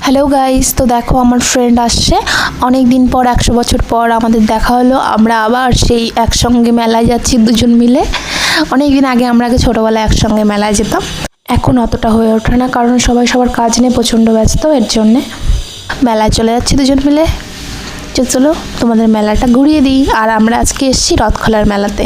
Hello guys, তো দেখো আমার ফ্রেন্ড আসছে অনেক দিন পর, 100 বছর পর আমাদের দেখা হলো। আমরা আবার সেই একসঙ্গে মেলায় যাচ্ছি দুজন মিলে। অনেক দিন আগে আমরা ছোটোবেলায় একসঙ্গে মেলায় যেতাম, এখন অতটা হয়ে ওঠে না কারণ সবাই সবার কাজ নিয়ে প্রচণ্ড ব্যস্ত। এর জন্যে মেলায় চলে যাচ্ছি দুজন মিলে। চলো তোমাদের মেলাটা ঘুরিয়ে দিই। আর আমরা আজকে এসেছি রথখোলার মেলাতে।